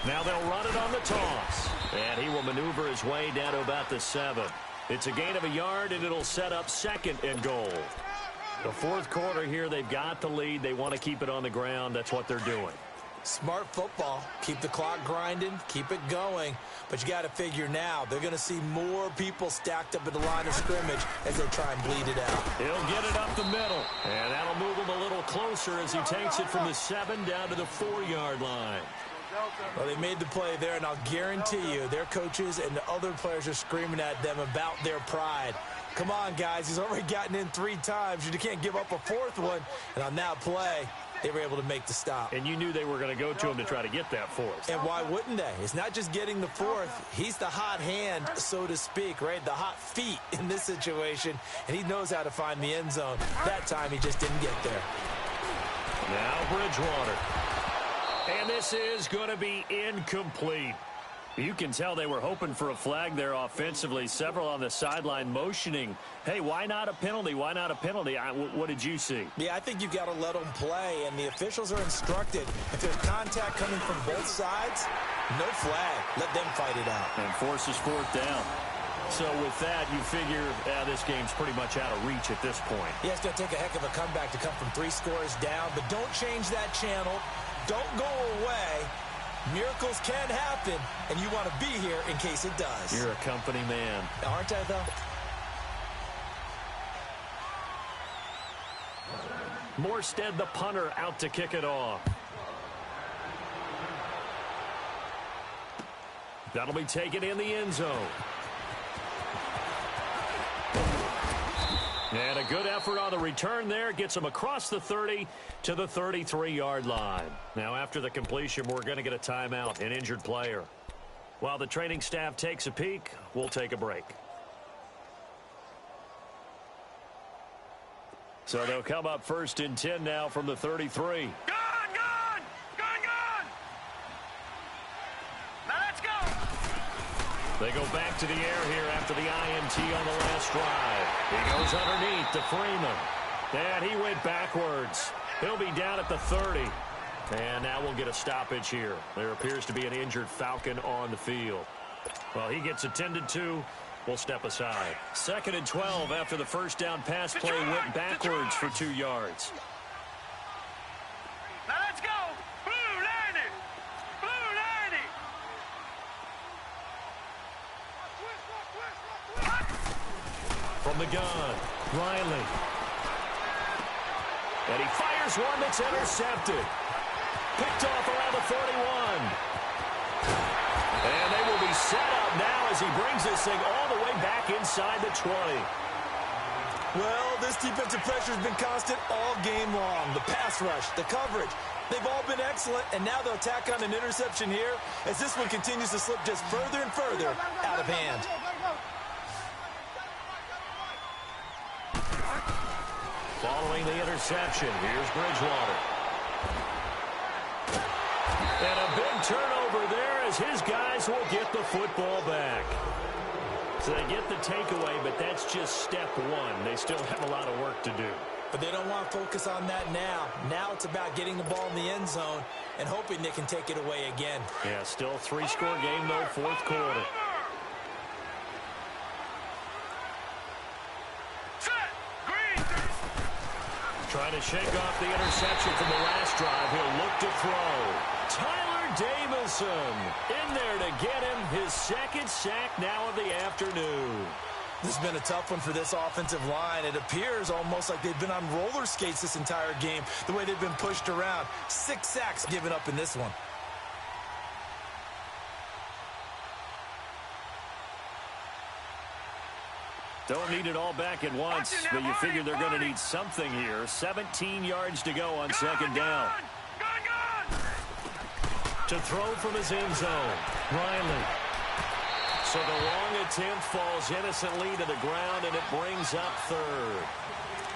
Now they'll run it on the toss, and he will maneuver his way down to about the 7. It's a gain of a yard, and it'll set up 2nd and goal. The 4th quarter here, they've got the lead. They want to keep it on the ground. That's what they're doing. Smart football. Keep the clock grinding. Keep it going. But you got to figure now, they're going to see more people stacked up at the line of scrimmage as they try and bleed it out. He'll get it up the middle. And that'll move him a little closer as he takes it from the 7 down to the 4-yard line. Well, they made the play there, and I'll guarantee you their coaches and the other players are screaming at them about their pride. Come on, guys. He's already gotten in 3 times. You can't give up a 4th one. And on that play, they were able to make the stop. And you knew they were going to go to him to try to get that 4th. And why wouldn't they? It's not just getting the 4th. He's the hot hand, so to speak, right? The hot feet in this situation. And he knows how to find the end zone. That time, he just didn't get there. Now Bridgewater. And this is going to be incomplete. You can tell they were hoping for a flag there offensively. Several on the sideline motioning, hey, why not a penalty? Why not a penalty? What did you see? Yeah, I think you've got to let them play, and the officials are instructed. If there's contact coming from both sides, no flag. Let them fight it out. And forces fourth down. So with that, you figure this game's pretty much out of reach at this point. Yeah, it's going to take a heck of a comeback to come from 3 scores down, but don't change that channel. Don't go away. Miracles can happen, and you want to be here in case it does. You're a company man. Aren't I, though? Morstead, the punter, out to kick it off. That'll be taken in the end zone. And a good effort on the return there. Gets him across the 30 to the 33-yard line. Now, after the completion, we're going to get a timeout, an injured player. While the training staff takes a peek, we'll take a break. So they'll come up 1st and 10 now from the 33. Gone! Now let's go! They go back to the air here after the INT on the last drive. He goes underneath to Freeman. And he went backwards. He'll be down at the 30. And now we'll get a stoppage here. There appears to be an injured Falcon on the field. Well, he gets attended to. We'll step aside. 2nd and 12 after the first down pass play went backwards for 2 yards. Now let's go! Blue 90! Blue 90! From the gun, Riley. And he fires one that's intercepted. Picked off around the 41. And they will be set up now as he brings this thing all the way back inside the 20. Well, this defensive pressure has been constant all game long. The pass rush, the coverage, they've all been excellent, and now they'll tack on an interception here as this one continues to slip just further and further out of hand. Following the interception, here's Bridgewater. And a big turnover there as his guys will get the football back. So they get the takeaway, but that's just step one. They still have a lot of work to do. But they don't want to focus on that now. Now it's about getting the ball in the end zone and hoping they can take it away again. Yeah, still 3-score game, though, 4th quarter. Trying to shake off the interception from the last drive. He'll look to throw. Tyler Davison in there to get him his 2nd sack now of the afternoon. This has been a tough one for this offensive line. It appears almost like they've been on roller skates this entire game, the way they've been pushed around. 6 sacks given up in this one. Don't need it all back at once, but you figure they're going to need something here. 17 yards to go on 2nd down. To throw from his end zone, Riley. So the long attempt falls innocently to the ground, and it brings up 3rd.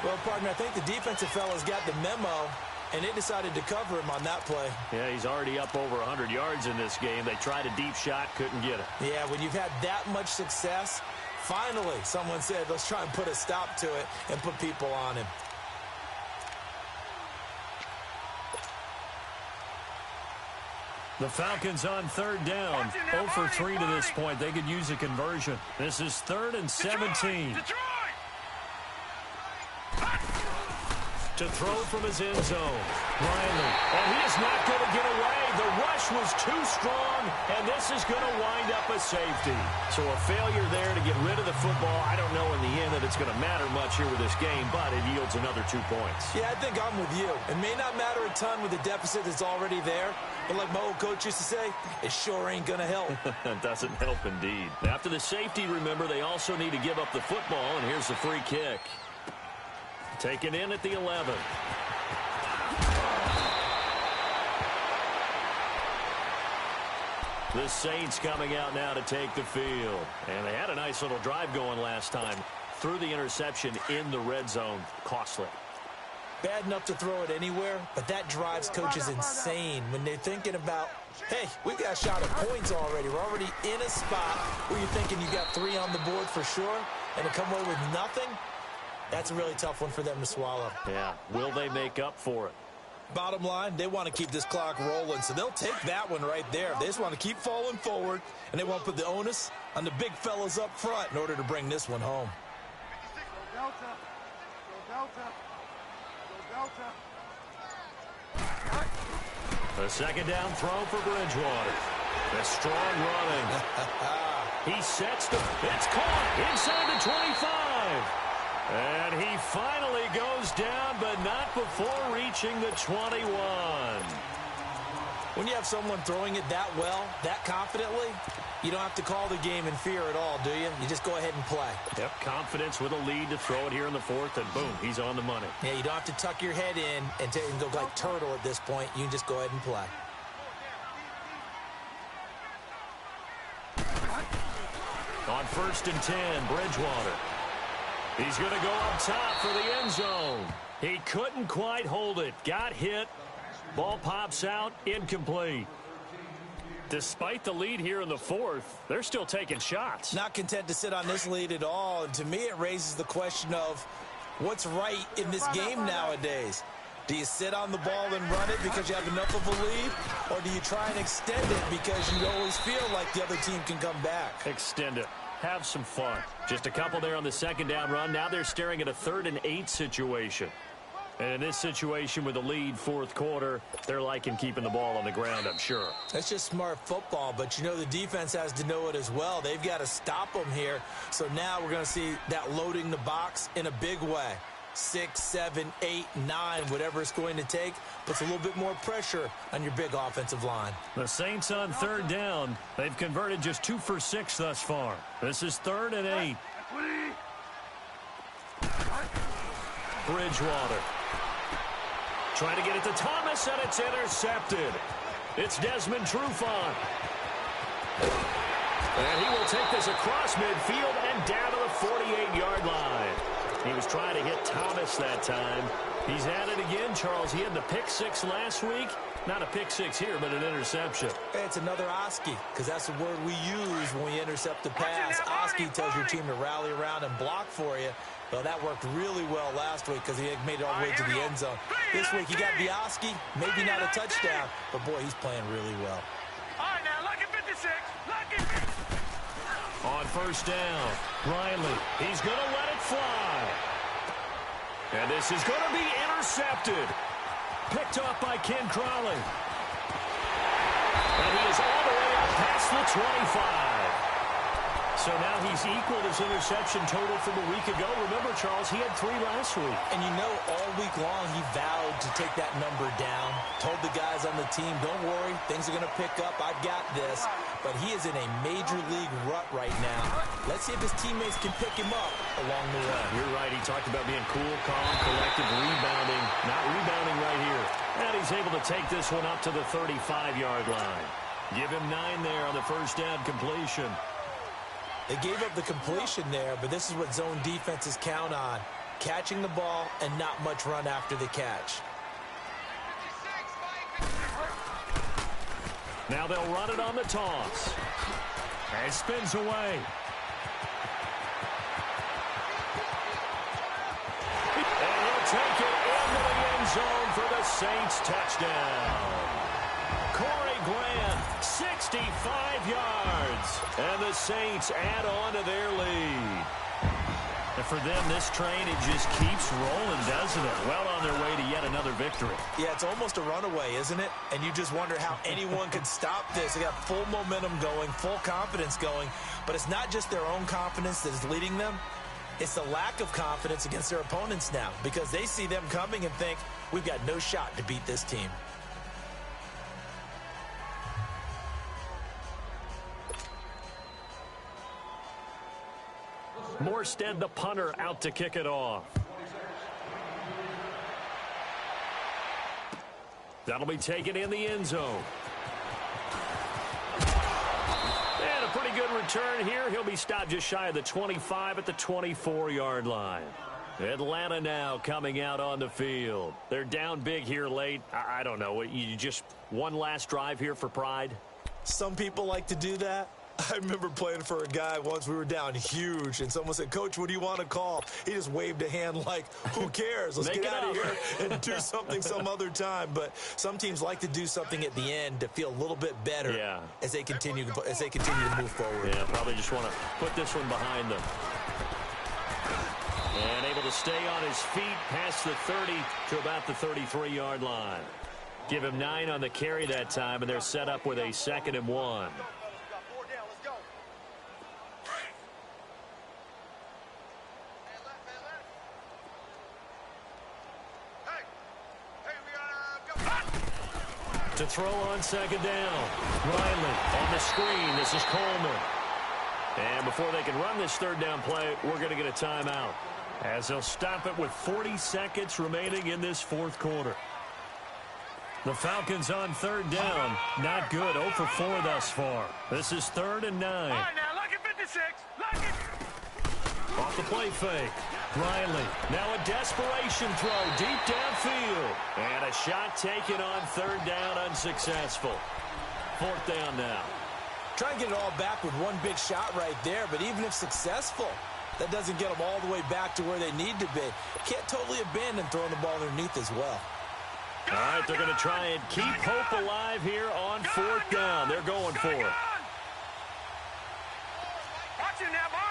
Well, partner, I think the defensive fellas got the memo, and they decided to cover him on that play. Yeah, he's already up over 100 yards in this game. They tried a deep shot, couldn't get it. Yeah, when you've had that much success, finally someone said, let's try and put a stop to it and put people on him. The Falcons on 3rd down. 0 for 3 to this point. They could use a conversion. This is 3rd and 17. To throw from his end zone. Riley. And he is not going to get away. The rush was too strong, and this is going to wind up a safety. So a failure there to get rid of the football. I don't know in the end that it's going to matter much here with this game, but it yields another 2 points. Yeah, I think I'm with you. It may not matter a ton with the deficit that's already there, but like my old coach used to say, it sure ain't going to help. It doesn't help indeed. After the safety, remember, they also need to give up the football, and here's the free kick. Taken in at the 11. The Saints coming out now to take the field. And they had a nice little drive going last time. Threw the interception in the red zone. Costly. bad enough to throw it anywhere, but that drives coaches insane when they're thinking about, hey, we've got a shot at points already. We're already in a spot where you're thinking you got 3 on the board for sure, and to come away with nothing, that's a really tough one for them to swallow. Yeah, will they make up for it? Bottom line, they want to keep this clock rolling, so they'll take that one right there. They just want to keep falling forward, and they won't put the onus on the big fellas up front in order to bring this one home. Go Delta. Go Delta. Go Delta. The second down throw for Bridgewater. The strong running. He sets the... It's caught inside the 25. And he finally goes down, but not before reaching the 21. When you have someone throwing it that well, that confidently, you don't have to call the game in fear at all, do you? You just go ahead and play. Yep, confidence with a lead to throw it here in the 4th, and boom, he's on the money. Yeah, you don't have to tuck your head in and go like turtle at this point. You can just go ahead and play. On 1st and 10, Bridgewater. He's going to go up top for the end zone. He couldn't quite hold it. Got hit. Ball pops out. Incomplete. Despite the lead here in the 4th, they're still taking shots. Not content to sit on this lead at all. And to me, it raises the question of what's right in this game nowadays. Do you sit on the ball and run it because you have enough of a lead? Or do you try and extend it because you always feel like the other team can come back? Extend it. Have some fun. Just a couple there on the second down run. Now they're staring at a 3rd and 8 situation. And in this situation with the lead 4th quarter, they're liking keeping the ball on the ground, I'm sure. That's just smart football, but you know the defense has to know it as well. They've got to stop them here. So now we're going to see that loading the box in a big way. 6, 7, 8, 9, whatever it's going to take, puts a little bit more pressure on your big offensive line. The Saints on 3rd down. They've converted just 2 for 6 thus far. This is 3rd and 8. Bridgewater. Trying to get it to Thomas, and it's intercepted. It's Desmond Trufant. And he will take this across midfield and down to the 48-yard line. He was trying to hit Thomas that time. He's at it again, Charles. He had the pick 6 last week. Not a pick 6 here, but an interception. It's another Oski, because that's the word we use when we intercept the pass. Oski tells your team to rally around and block for you. Well, that worked really well last week because he made it all the way to the end zone. This week he got the Oski, maybe not a touchdown, but boy, he's playing really well. All right, now, lucky 56. Lucky 56. On 1st down, Riley. He's going to let it fly. And this is going to be intercepted. Picked up by Ken Crawley. And he is all the way up past the 25. So now he's equaled his interception total from a week ago. Remember, Charles, he had 3 last week. And you know, all week long he vowed to take that number down. Told the guys on the team, don't worry, things are going to pick up. I've got this. But he is in a major league rut right now. Let's see if his teammates can pick him up along the way. You're right. He talked about being cool, calm, collected, rebounding. Not rebounding right here. And he's able to take this one up to the 35-yard line. Give him 9 there on the 1st down completion. They gave up the completion there, but this is what zone defenses count on. Catching the ball and not much run after the catch. Now they'll run it on the toss. And spins away. And he'll take it into the end zone for the Saints touchdown. Corey Grant, 65 yards. And the Saints add on to their lead. And for them, this train, it just keeps rolling, doesn't it? Well on their way to yet another victory. Yeah, it's almost a runaway, isn't it? And you just wonder how anyone could stop this. They got full momentum going, full confidence going. But it's not just their own confidence that is leading them. It's the lack of confidence against their opponents now because they see them coming and think, we've got no shot to beat this team. Morstead, the punter, out to kick it off. That'll be taken in the end zone. And a pretty good return here. He'll be stopped just shy of the 25 at the 24-yard line. Atlanta now coming out on the field. They're down big here late. I don't know. You just one last drive here for pride? Some people like to do that. I remember playing for a guy once. We were down huge, and someone said, "Coach, what do you want to call?" He just waved a hand like, who cares? Let's get out of here and do something some other time. But some teams like to do something at the end to feel a little bit better as they continue to move forward. Yeah, probably just want to put this one behind them. And able to stay on his feet past the 30 to about the 33-yard line. Give him 9 on the carry that time, and they're set up with a 2nd and 1. To throw on 2nd down. Riley on the screen. This is Coleman. And before they can run this 3rd down play, we're going to get a timeout, as they'll stop it with 40 seconds remaining in this 4th quarter. The Falcons on 3rd down. Not good. 0 for 4 thus far. This is 3rd and 9. All right, now, lucky 56. Lucky. Off the play fake. Riley. Now a desperation throw deep downfield. And a shot taken on 3rd down, unsuccessful. 4th down now. Try and get it all back with one big shot right there, but even if successful, that doesn't get them all the way back to where they need to be. Can't totally abandon throwing the ball underneath as well. All right, they're going to try and keep hope alive here on 4th down. They're going for it. Watch him now, Barney.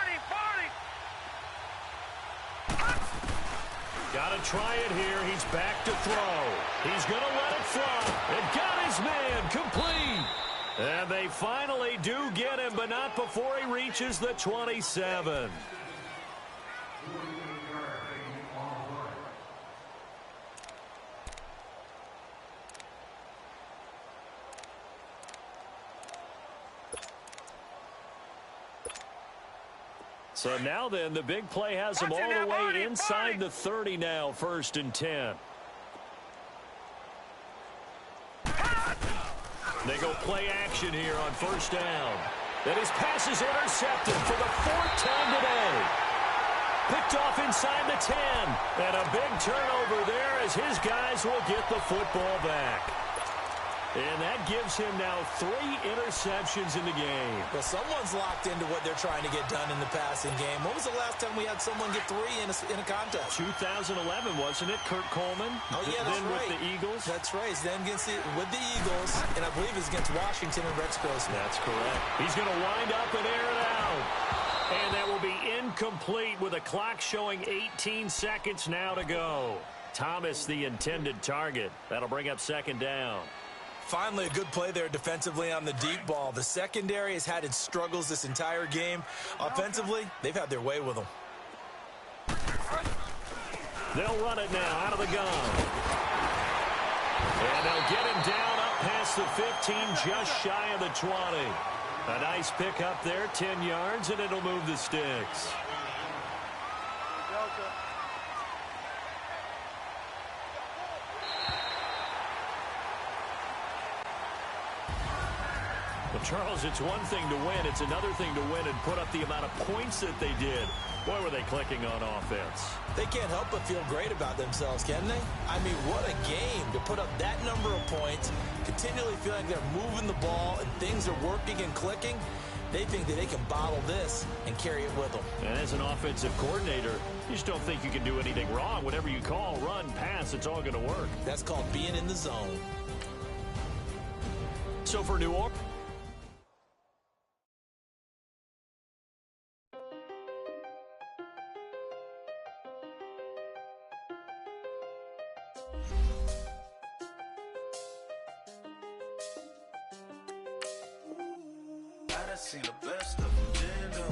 Got to try it here. He's back to throw. He's going to let it fly. And got his man complete. And they finally do get him, but not before he reaches the 27. So now then, the big play has him all the way inside the 30 now, 1st and 10. They go play action here on 1st down. That his pass is intercepted for the 4th time today. Picked off inside the 10. And a big turnover there as his guys will get the football back. And that gives him now 3 interceptions in the game. Well, someone's locked into what they're trying to get done in the passing game. When was the last time we had someone get 3 in a contest? 2011, wasn't it? Kurt Coleman? Oh, yeah, that's then right. with the Eagles? That's right. Then with the Eagles, and I believe it's against Washington and Rex Grossman. That's correct. He's going to wind up and air it out. And that will be incomplete with a clock showing 18 seconds now to go. Thomas, the intended target. That'll bring up 2nd down. Finally, a good play there defensively on the deep ball. The secondary has had its struggles this entire game. Offensively, they've had their way with them. They'll run it now out of the gun. And they'll get him down up past the 15, just shy of the 20. A nice pick up there, 10 yards, and it'll move the sticks. Well, Charles, it's one thing to win. It's another thing to win and put up the amount of points that they did. Boy, were they clicking on offense. They can't help but feel great about themselves, can they? I mean, what a game to put up that number of points, continually feel like they're moving the ball and things are working and clicking. They think that they can bottle this and carry it with them. And as an offensive coordinator, you just don't think you can do anything wrong. Whatever you call, run, pass, it's all going to work. That's called being in the zone. So for New Orleans, I seen the best of them,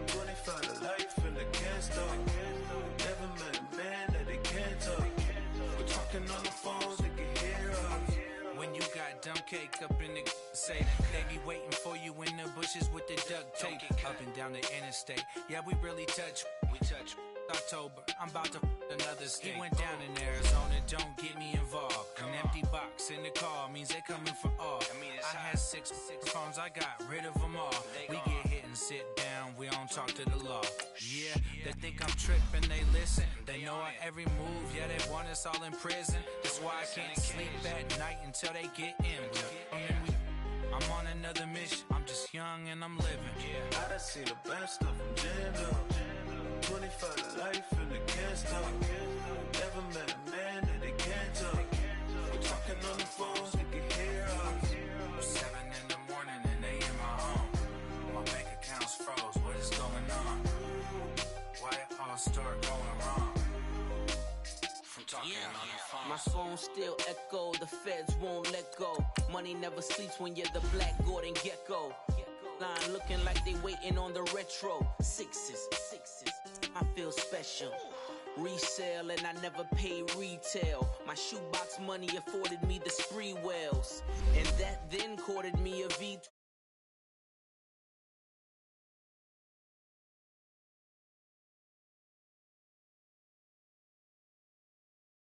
25 to life and they can't stop. Never met a man that they can't talk. We're talking on the phones, they can hear us. When you got dumb cake up in the say, they be waiting for you in the bushes with the duct tape. Up and down the interstate, yeah, we really touch. We touch. October, I'm about to another state. He went down in Arizona, don't get me involved. An empty box in the car means they coming for all. I had six phones, I got rid of them all. We get hit and sit down. we don't talk to the law. Yeah, they think I'm tripping, they listen. They know our every move, yeah, they want us all in prison. That's why I can't sleep at night until they get in. I'm on another mission, I'm just young and I'm living. I done seen the best of them jammed up. 25 to life and they can't stop. Never met a man that they can't talk. We're talking on the phones, they can hear us. 7 in the morning and they in my home. My bank account's froze, what is going on? Why it all start going wrong? From talking on the phone. My phone still echo, the feds won't let go. Money never sleeps when you're the Black Gordon Gecko. Line looking like they waiting on the retro. Sixes, I feel special. Resale and I never paid retail. My shoebox money afforded me the spree wells, and that then courted me a V12.